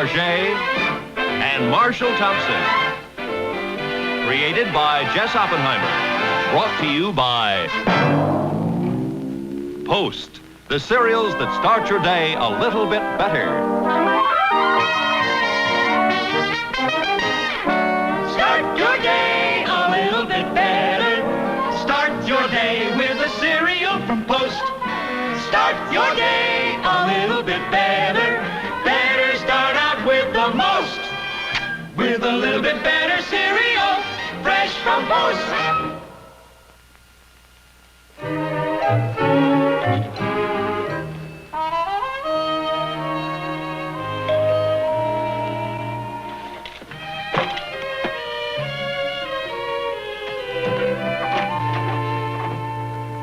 Marget, and Marshall Thompson. Created by Jess Oppenheimer. Brought to you by Post, the cereals that start your day a little bit better. Start your day a little bit better. Start your day with a cereal from Post. Start your day a little bit better. Better start out with the most. With a little bit better cereal, fresh from Post.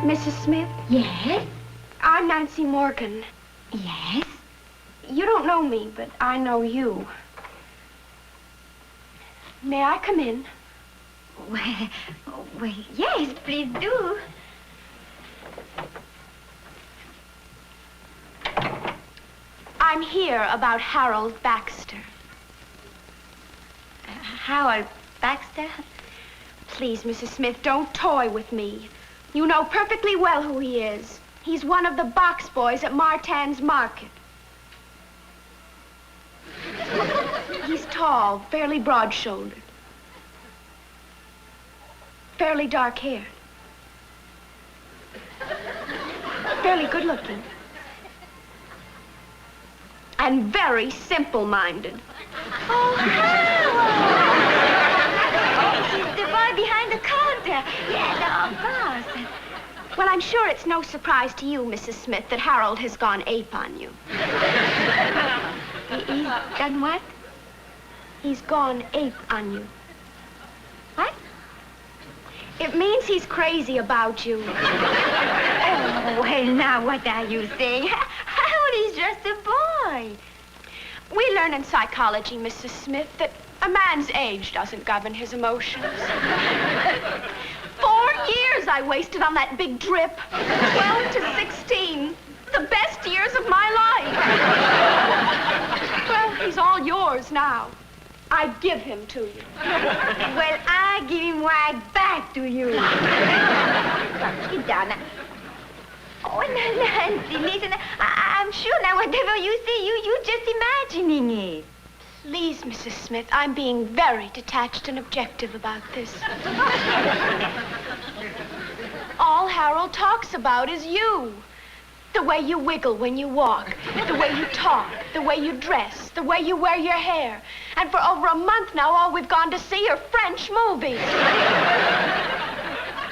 Mrs. Smith? Yes? I'm Nancy Morgan. Yes? You don't know me, but I know you. May I come in? Well, yes, please do. I'm here about Harold Baxter. Harold Baxter? Please, Mrs. Smith, don't toy with me. You know perfectly well who he is. He's one of the box boys at Martin's Market. He's tall, fairly broad-shouldered. Fairly dark-haired. Fairly good-looking. And very simple-minded. Oh, Harold! He's the boy behind the counter. Yes, of course. Well, I'm sure it's no surprise to you, Mrs. Smith, that Harold has gone ape on you. He's done what? He's gone ape on you. What? It means he's crazy about you. Oh, well, now what are you saying? Harold is just a boy. We learn in psychology, Mrs. Smith, that a man's age doesn't govern his emotions. 4 years I wasted on that big drip. 12 to 16. The best years of my life. Well, he's all yours now. I give him to you. Well, I give him right back to you. Sit down. Oh, Nancy, listen. I'm sure now whatever you say, you're just imagining it. Please, Mrs. Smith, I'm being very detached and objective about this. All Harold talks about is you. The way you wiggle when you walk, the way you talk, the way you dress, the way you wear your hair. And for over a month now, all we've gone to see are French movies.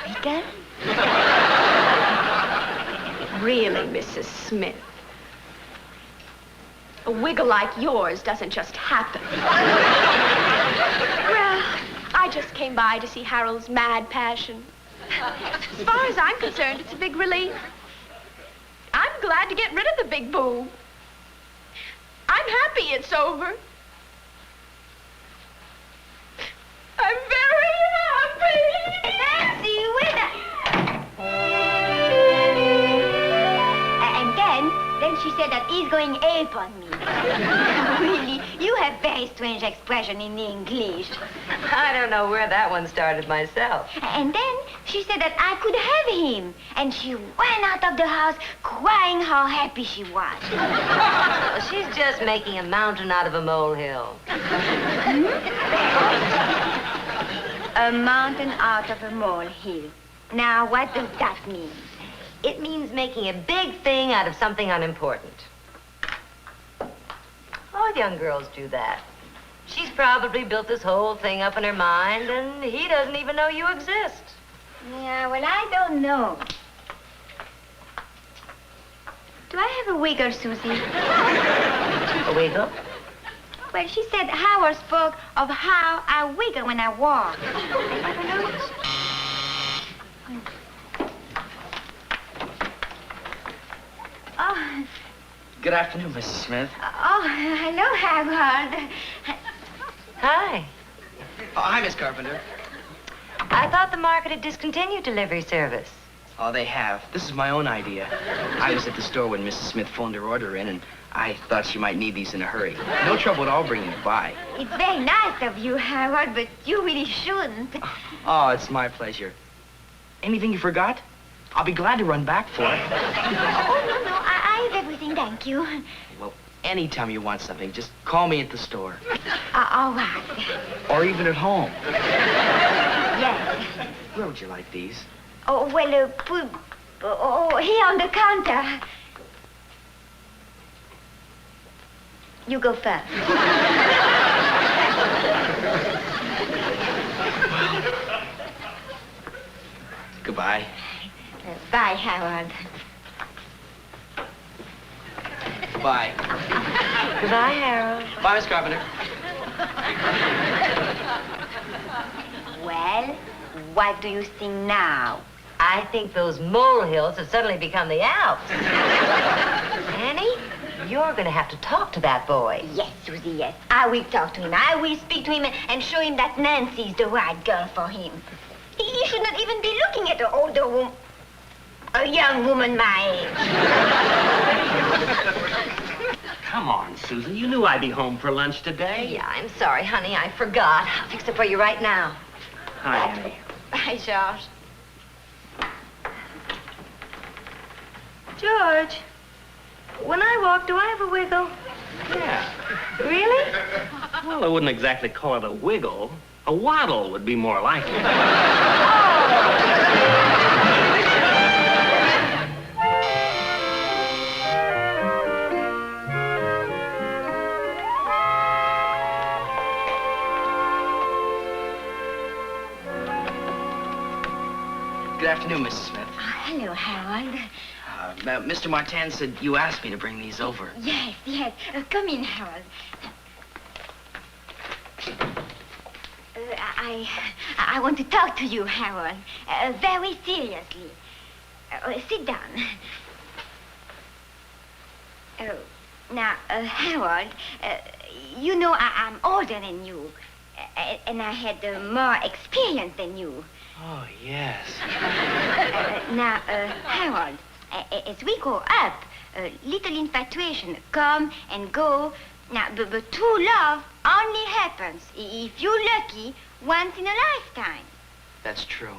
Wiggle? Really, Mrs. Smith. A wiggle like yours doesn't just happen. Well, I just came by to see Harold's mad passion. As far as I'm concerned, it's a big relief. I'm glad to get rid of the big boob. I'm happy it's over. I'm very happy. Nancy, wait And then she said that he's going ape on me. Really, you have very strange expression in English. I don't know where that one started myself. And then she said that I could have him. And she ran out of the house crying how happy she was. Well, she's just making a mountain out of a molehill. A mountain out of a molehill. Now, what does that mean? It means making a big thing out of something unimportant. All young girls do that. She's probably built this whole thing up in her mind, and he doesn't even know you exist. Yeah, well, I don't know. Do I have a wiggle, Susie? A wiggle? Well, she said Howard spoke of how I wiggle when I walk. I never noticed. Oh. Good afternoon, Mrs. Smith. Oh, hello, Howard. Hi. Oh, hi, Miss Carpenter. I thought the market had discontinued delivery service. Oh, they have. This is my own idea. I was at the store when Mrs. Smith phoned her order in, and I thought she might need these in a hurry. No trouble at all bringing it by. It's very nice of you, Howard, but you really shouldn't. Oh, it's my pleasure. Anything you forgot? I'll be glad to run back for it. Oh, no, I have everything, thank you. Well, anytime you want something, just call me at the store. All right. Or even at home. Yes. Where would you like these? Oh, well, put... Oh, here on the counter. You go first. Goodbye. Bye, Howard. Bye. Goodbye, Harold. Bye, Miss Carpenter. Well, what do you think now? I think those molehills have suddenly become the Alps. Annie, you're going to have to talk to that boy. Yes, Susie, yes. I will talk to him. I will speak to him and show him that Nancy's the right girl for him. He should not even be looking at an older woman. A young woman my age. Come on, Susan. You knew I'd be home for lunch today. Yeah, I'm sorry, honey. I forgot. I'll fix it for you right now. Hi, Annie. Bye, George. George, when I walk, do I have a wiggle? Yeah. Really? Well, I wouldn't exactly call it a wiggle. A waddle would be more like it. Good afternoon, Mrs. Smith. Hello, Howard. Mr. Martin said you asked me to bring these over. Yes, yes. Come in, Howard. I want to talk to you, Howard. Very seriously. Sit down. Now, Howard, you know I'm older than you, and I had more experience than you. Oh, yes. Now, Howard, as we grow up, little infatuation come and go. Now, but true love only happens, if you're lucky, once in a lifetime. That's true.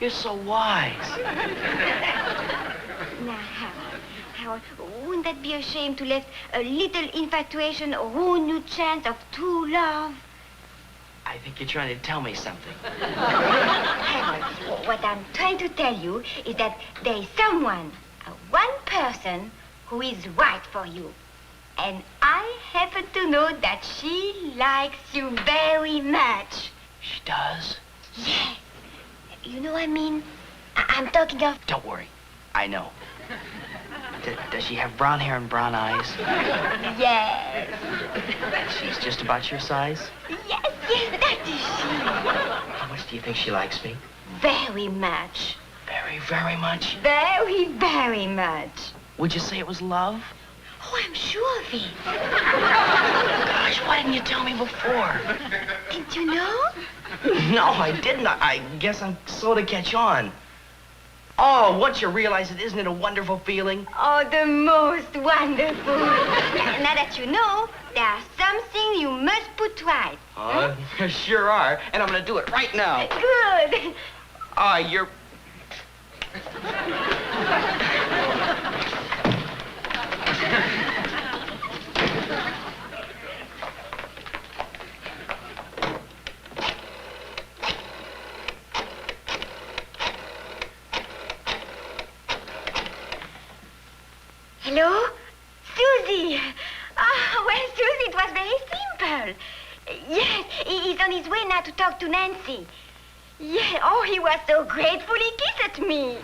You're so wise. Now, Howard, wouldn't that be a shame to let a little infatuation ruin your chance of true love? I think you're trying to tell me something. Howard, what I'm trying to tell you is that there is someone, one person, who is right for you. And I happen to know that she likes you very much. She does? Yes. You know what I mean? I'm talking of... Don't worry. I know. Does she have brown hair and brown eyes? Yes. She's just about your size? Yes, that is she. How much do you think she likes me? Very much. Very, very much. Very, very much. Would you say it was love? Oh, I'm sure of it. Gosh, why didn't you tell me before? Didn't you know? No, I didn't. I guess I'm slow to catch on. Oh, once you realize it, isn't it a wonderful feeling? Oh, the most wonderful. Now that you know, there's something you must put right. Sure are. And I'm going to do it right now. Good. You're... Hello? Susie! Oh, well, Susie, it was very simple. Yes, he's on his way now to talk to Nancy. Yeah, oh, he was so grateful he kissed at me.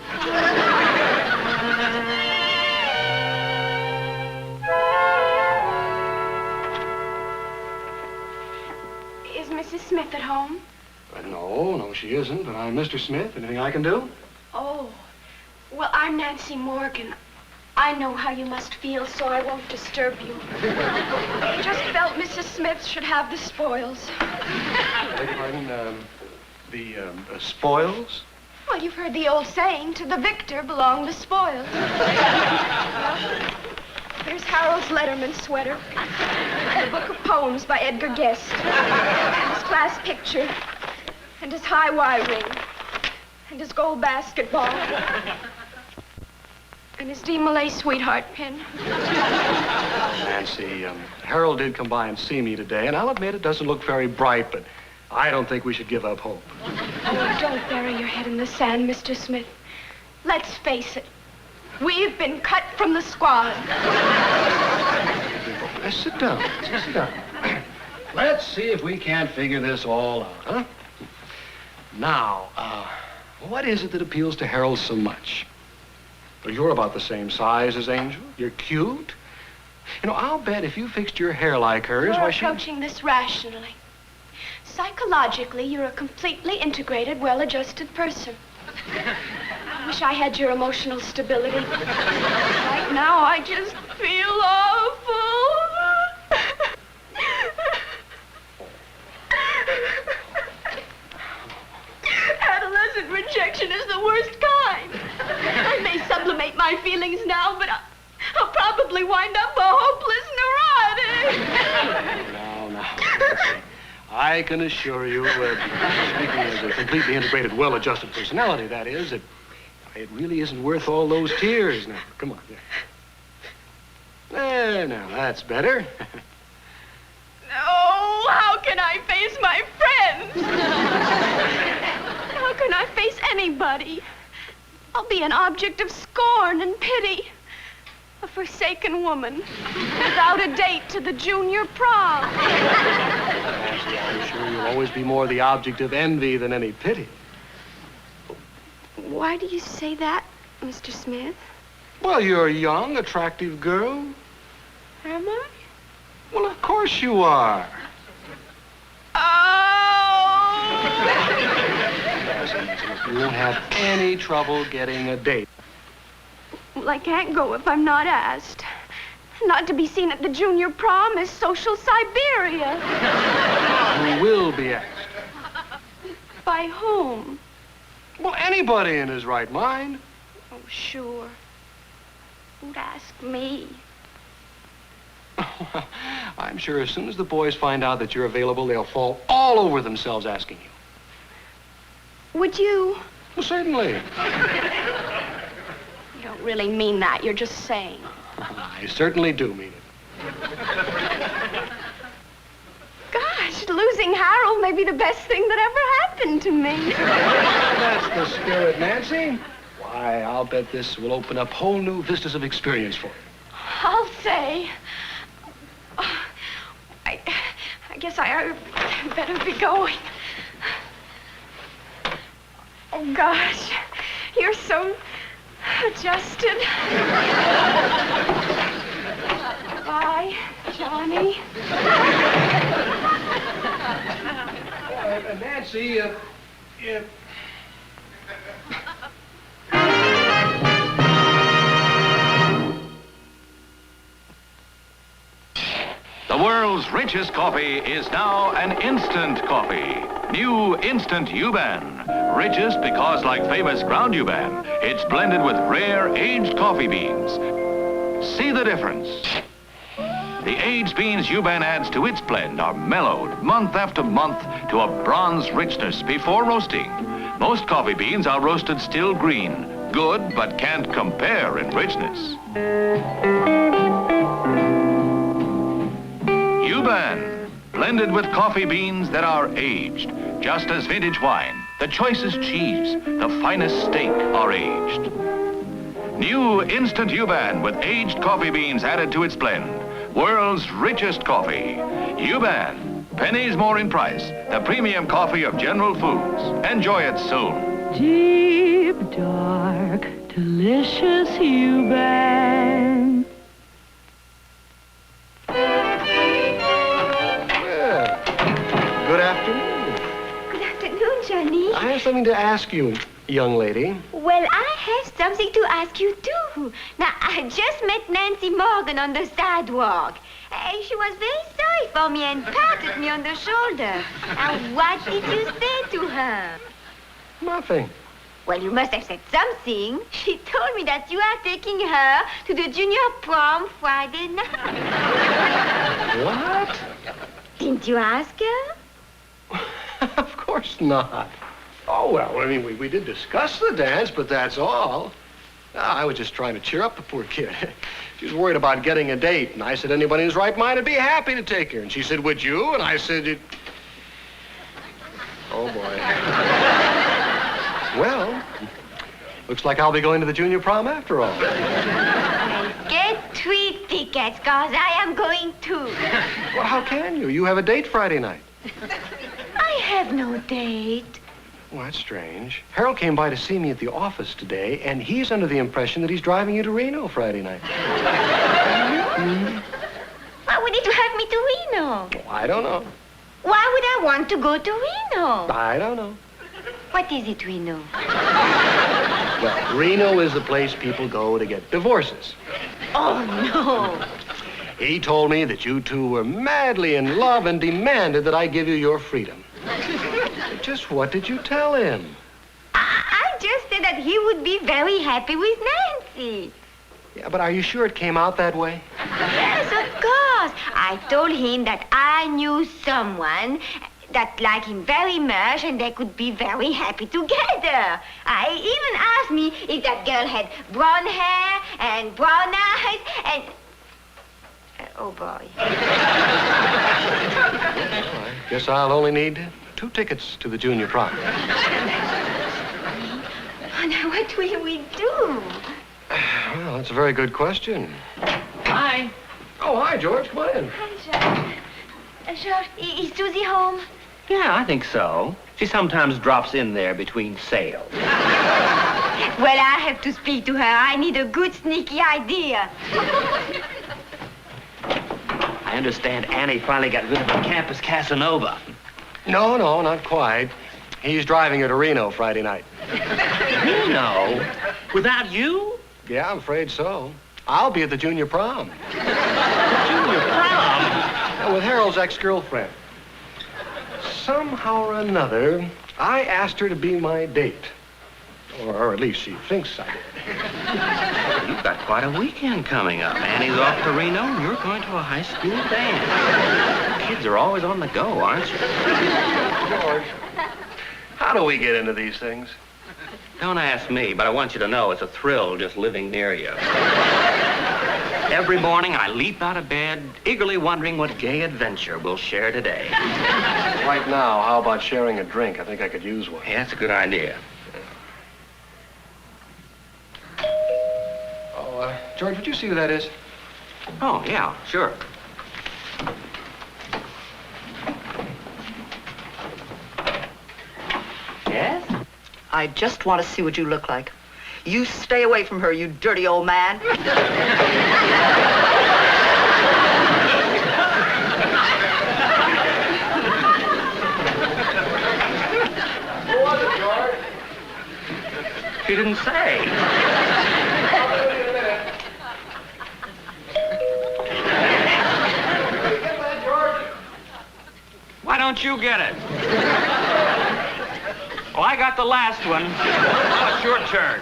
Is Mrs. Smith at home? No, she isn't, but I'm Mr. Smith. Anything I can do? Oh, well, I'm Nancy Morgan. I know how you must feel, so I won't disturb you. I just felt Mrs. Smith should have the spoils. Beg your pardon, the spoils? Well, you've heard the old saying, to the victor belong the spoils. Here's Harold's Letterman sweater. And a book of poems by Edgar Guest. And his class picture. And his high Y ring. And his gold basketball. And his D. Malay sweetheart pin. Nancy, Harold did come by and see me today, and I'll admit it doesn't look very bright, but I don't think we should give up hope. Oh, don't bury your head in the sand, Mr. Smith. Let's face it. We've been cut from the squad. Sit down. Sit down. Let's see if we can't figure this all out, huh? Now, what is it that appeals to Harold so much? Well, you're about the same size as Angel. You're cute. You know, I'll bet if you fixed your hair like hers, You're approaching this rationally. Psychologically, you're a completely integrated, well-adjusted person. I wish I had your emotional stability. Right now, I just feel awful. Adolescent rejection is the worst kind. I may sublimate my feelings now, but I'll probably wind up a hopeless neurotic. Now. I can assure you, speaking as a completely integrated, well-adjusted personality, that is, it really isn't worth all those tears. Now, come on. There, now, that's better. Oh, how can I face my friends? How can I face anybody? I'll be an object of scorn and pity. A forsaken woman without a date to the junior prom. Nancy, I'm sure you'll always be more the object of envy than any pity. Why do you say that, Mr. Smith? Well, you're a young, attractive girl. Am I? Well, of course you are. Oh! You won't have any trouble getting a date. Well, I can't go if I'm not asked. Not to be seen at the junior prom is social Siberia. You will be asked. By whom? Well, anybody in his right mind. Oh, sure. Who'd ask me? I'm sure as soon as the boys find out that you're available, they'll fall all over themselves asking you. Would you? Well, certainly. You don't really mean that. You're just saying. I certainly do mean it. Gosh, losing Harold may be the best thing that ever happened to me. That's the spirit, Nancy. Why, I'll bet this will open up whole new vistas of experience for you. I'll say. I guess I better be going. Oh, gosh. You're so adjusted. Bye, Johnny. Nancy, The world's richest coffee is now an instant coffee. New Instant U-Ban. Richest because, like famous ground U-Ban, it's blended with rare aged coffee beans. See the difference. The aged beans U-Ban adds to its blend are mellowed month after month to a bronze richness before roasting. Most coffee beans are roasted still green. Good, but can't compare in richness. U-Ban, blended with coffee beans that are aged. Just as vintage wine, the choicest cheese, the finest steak are aged. New Instant U-Ban with aged coffee beans added to its blend. World's richest coffee. U-Ban, pennies more in price. The premium coffee of General Foods. Enjoy it soon. Deep, dark, delicious U-Ban. good afternoon. Good afternoon, Johnny. I have something to ask you, young lady. Well, I have something to ask you, too. Now, I just met Nancy Morgan on the sidewalk. She was very sorry for me and patted me on the shoulder. Now, what did you say to her? Nothing. Well, you must have said something. She told me that you are taking her to the junior prom Friday night. What? Didn't you ask her? Of course not. Oh, well, I mean, we did discuss the dance, but that's all. I was just trying to cheer up the poor kid. She was worried about getting a date, and I said anybody in his right mind would be happy to take her. And she said, would you? And I said, oh, boy. Well, looks like I'll be going to the junior prom after all. Get 3 tickets, because I am going too. Well, how can you? You have a date Friday night. I have no date. Well, that's strange. Harold came by to see me at the office today, and he's under the impression that he's driving you to Reno Friday night. Why would he drive me to Reno? Well, I don't know. Why would I want to go to Reno? I don't know. What is it, Reno? Well, Reno is the place people go to get divorces. Oh, no. He told me that you two were madly in love and demanded that I give you your freedom. Just what did you tell him? I just said that he would be very happy with Nancy. Yeah, but are you sure it came out that way? Yes, of course. I told him that I knew someone that liked him very much and they could be very happy together. I even asked me if that girl had brown hair and brown eyes and... oh, boy. Well, I guess I'll only need 2 tickets to the junior prom. Oh, now what will we do? Well, that's a very good question. Hi. Oh, hi, George. Come on in. Hi, George. George, is Susie home? Yeah, I think so. She sometimes drops in there between sales. Well, I have to speak to her. I need a good sneaky idea. I understand Annie finally got rid of her campus Casanova. No, not quite. He's driving her to Reno Friday night. Reno? Without you? Yeah, I'm afraid so. I'll be at the junior prom. Junior prom? With Harold's ex-girlfriend. Somehow or another, I asked her to be my date. Or at least she thinks I did. You've got quite a weekend coming up. Annie's off to Reno, and you're going to a high school dance. Kids are always on the go, aren't you? George, how do we get into these things? Don't ask me, but I want you to know it's a thrill just living near you. Every morning I leap out of bed, eagerly wondering what gay adventure we'll share today. Right now, how about sharing a drink? I think I could use one. Yeah, that's a good idea. Oh, George, would you see who that is? Oh, yeah, sure. Yes? I just want to see what you look like. You stay away from her, you dirty old man. Who was it, George? She didn't say. Why don't you get it? Well, I got the last one. Now it's your turn.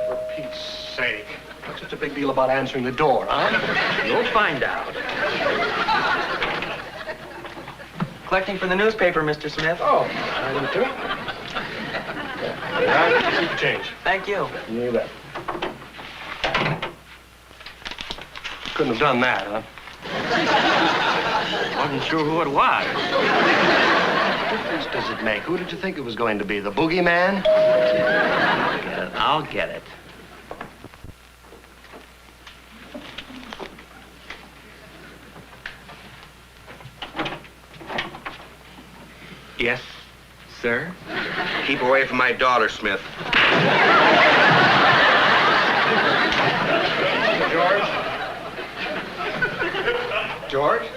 For Pete's sake. What's such a big deal about answering the door, huh? You'll find out. Collecting for the newspaper, Mr. Smith. Oh, I didn't do it. Yeah, keep the change. Thank you. You bet. Couldn't have done that, huh? Wasn't sure who it was. What difference does it make? Who did you think it was going to be? The boogeyman? I'll get it. Yes, sir? Keep away from my daughter, Smith. George? George?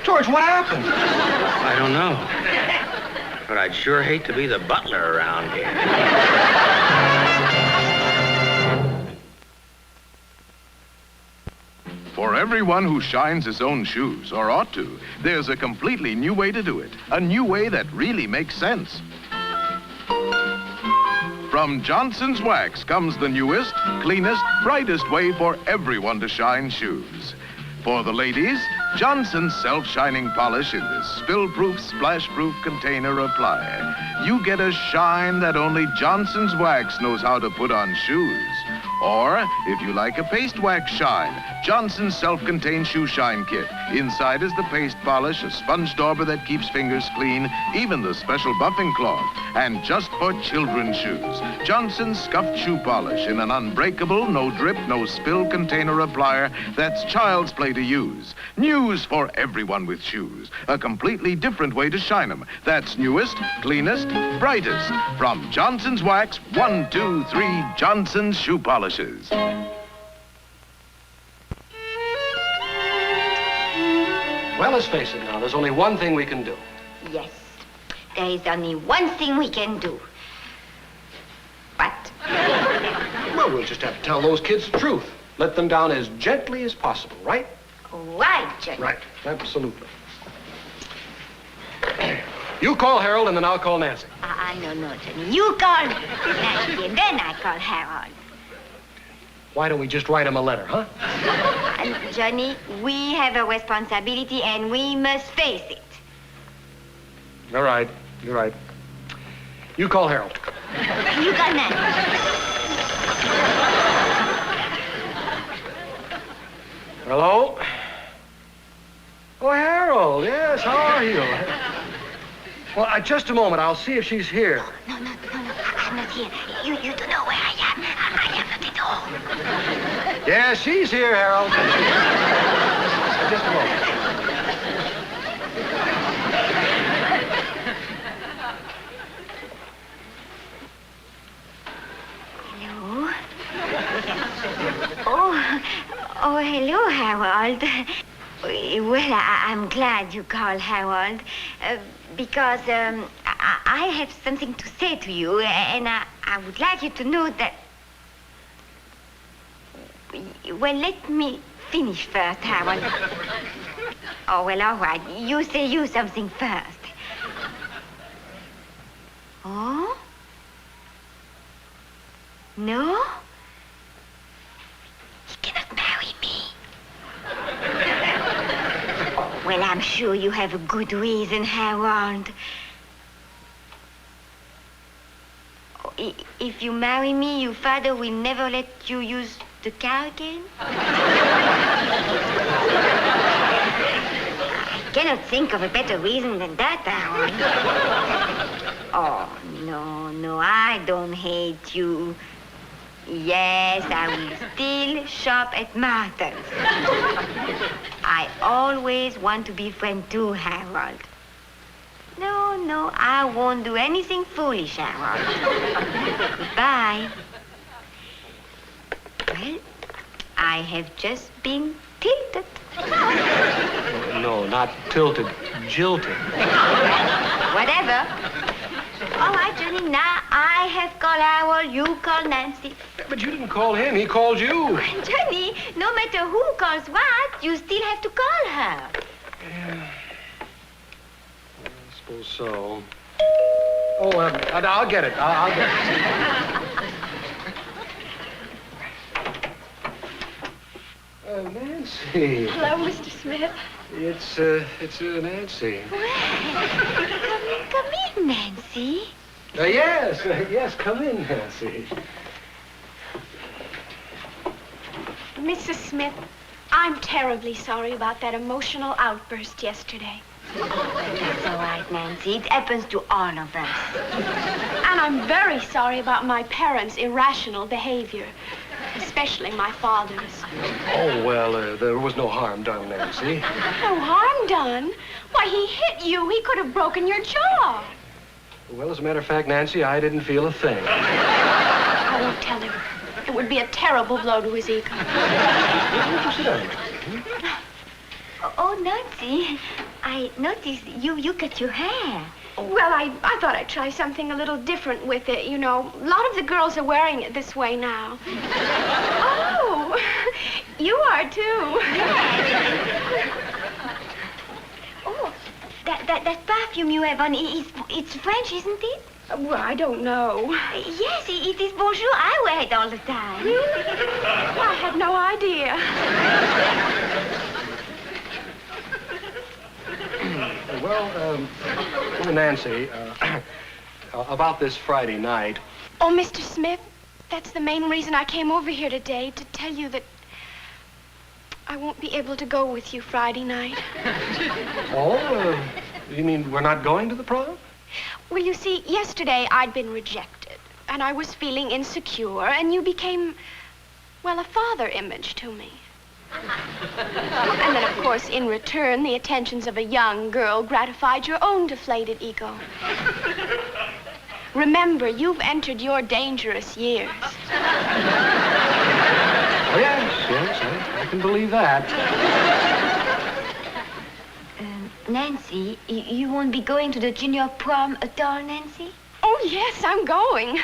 George, what happened? I don't know. But I'd sure hate to be the butler around here. For everyone who shines his own shoes, or ought to, there's a completely new way to do it. A new way that really makes sense. From Johnson's Wax comes the newest, cleanest, brightest way for everyone to shine shoes. For the ladies, Johnson's self-shining polish in this spill-proof, splash-proof container apply. You get a shine that only Johnson's Wax knows how to put on shoes. Or, if you like a paste wax shine, Johnson's self-contained shoe shine kit. Inside is the paste polish, a sponge dauber that keeps fingers clean, even the special buffing cloth. And just for children's shoes, Johnson's scuffed shoe polish in an unbreakable, no drip, no spill container applier that's child's play to use. News for everyone with shoes. A completely different way to shine them. That's newest, cleanest, brightest. From Johnson's Wax, 1, 2, 3 Johnson's shoe polishes. Well, let's face it now. There's only one thing we can do. Yes, there is only one thing we can do. What? Well, we'll just have to tell those kids the truth. Let them down as gently as possible, right? Right, Johnny. Right, absolutely. You call Harold, and then I'll call Nancy. No, Johnny. You call Nancy, and then I call Harold. Why don't we just write him a letter, huh? Johnny, we have a responsibility, and we must face it. All right, you're right. You call Harold. You call Nancy. Hello? Oh, Harold, yes, how are you? Well, just a moment. I'll see if she's here. No, I'm not here. You don't know where I am. I am not at home. Yeah, she's here, Harold. Just a moment. Hello? Oh, hello, Harold. Well, I'm glad you called, Harold, because I have something to say to you, and I would like you to know that... Well, let me finish first, Harold. Oh, well, all right. You say you something first. Oh? No? You cannot marry me. Well, I'm sure you have a good reason, Harold. If you marry me, your father will never let you use the car again? I cannot think of a better reason than that, Harold. Oh, no, I don't hate you. Yes, I will still shop at Martha's. I always want to be friend too, Harold. No, I won't do anything foolish, Harold. Goodbye. Well, I have just been tilted. No, not tilted, jilted. Whatever. All right, Johnny, now I have called Harold, you call Nancy. Yeah, but you didn't call him, he called you. Johnny, no matter who calls what, you still have to call her. Yeah. I suppose so. Oh, I'll get it. I'll get it. Nancy. Hello, Mr. Smith. It's Nancy. Well, come in, Nancy. Yes, come in, Nancy. Mrs. Smith, I'm terribly sorry about that emotional outburst yesterday. That's all right, Nancy. It happens to all of us. And I'm very sorry about my parents' irrational behavior, especially my father's. Oh, well, there was no harm done, Nancy. No harm done? Why, he hit you. He could have broken your jaw. Well, as a matter of fact, Nancy, I didn't feel a thing. I won't tell him. It would be a terrible blow to his ego. Why don't you sit down? Oh, Nancy, I noticed you cut your hair. Well, I thought I'd try something a little different with it, you know. A lot of the girls are wearing it this way now. Oh, You are, too. Oh, that perfume you have on, it's French, isn't it? Well, I don't know. Yes, it is Bonjour. I wear it all the time. I had no idea. Well, Nancy, about this Friday night. Oh, Mr. Smith, that's the main reason I came over here today, to tell you that I won't be able to go with you Friday night. Oh, you mean we're not going to the prom? Well, you see, yesterday I'd been rejected, and I was feeling insecure, and you became, well, a father image to me. And then, of course, in return, the attentions of a young girl gratified your own deflated ego. Remember, you've entered your dangerous years. Oh, yes, I can believe that. Nancy, you won't be going to the junior prom at all, Nancy? Oh, yes, I'm going.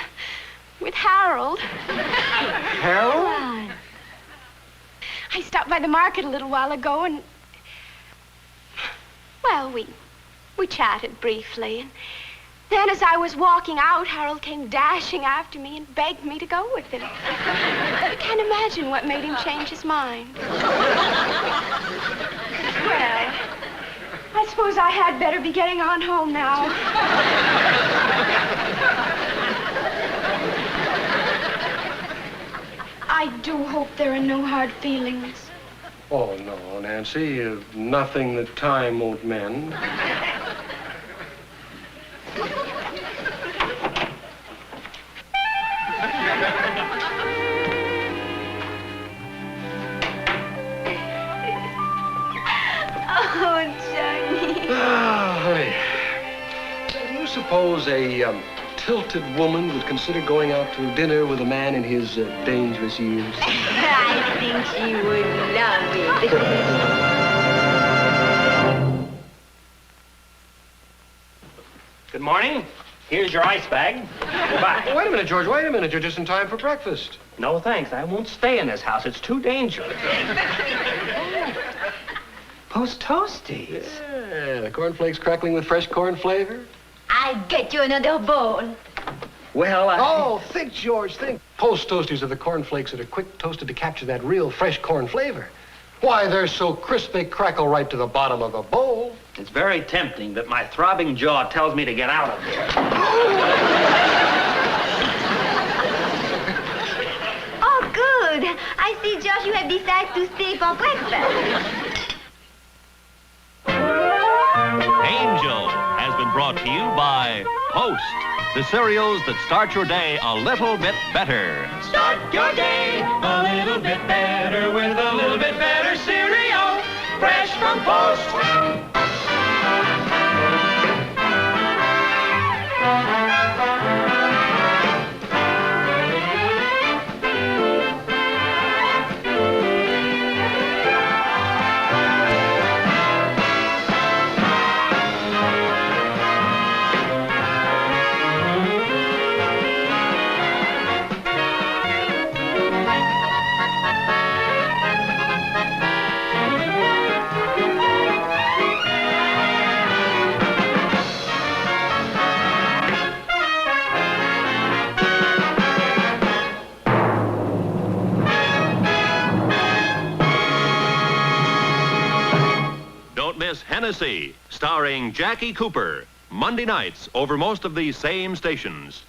With Harold. Harold? I stopped by the market a little while ago and... Well, we chatted briefly. And then as I was walking out, Harold came dashing after me and begged me to go with him. I can't imagine what made him change his mind. Well, I suppose I had better be getting on home now. I do hope there are no hard feelings. Oh, no, Nancy. Nothing that time won't mend. Oh, Johnny. Honey, do you suppose a tilted woman would consider going out to dinner with a man in his dangerous years? I think she would love it. Good morning. Here's your ice bag. Goodbye. Wait a minute, George. Wait a minute. You're just in time for breakfast. No, thanks. I won't stay in this house. It's too dangerous. Post toasties. Yeah, the cornflakes crackling with fresh corn flavor. I'll get you another bowl. Well, Oh, think, George, think. Post toasties are the cornflakes that are quick toasted to capture that real fresh corn flavor. Why, they're so crisp they crackle right to the bottom of the bowl. It's very tempting, but my throbbing jaw tells me to get out of here. Oh, good. I see, Josh, you have decided to stay for breakfast. Angel has been brought to you by Post, the cereals that start your day a little bit better. Start your day a little bit better with a little bit better cereal, fresh from Post. Hennessy, starring Jackie Cooper. Monday nights over most of these same stations.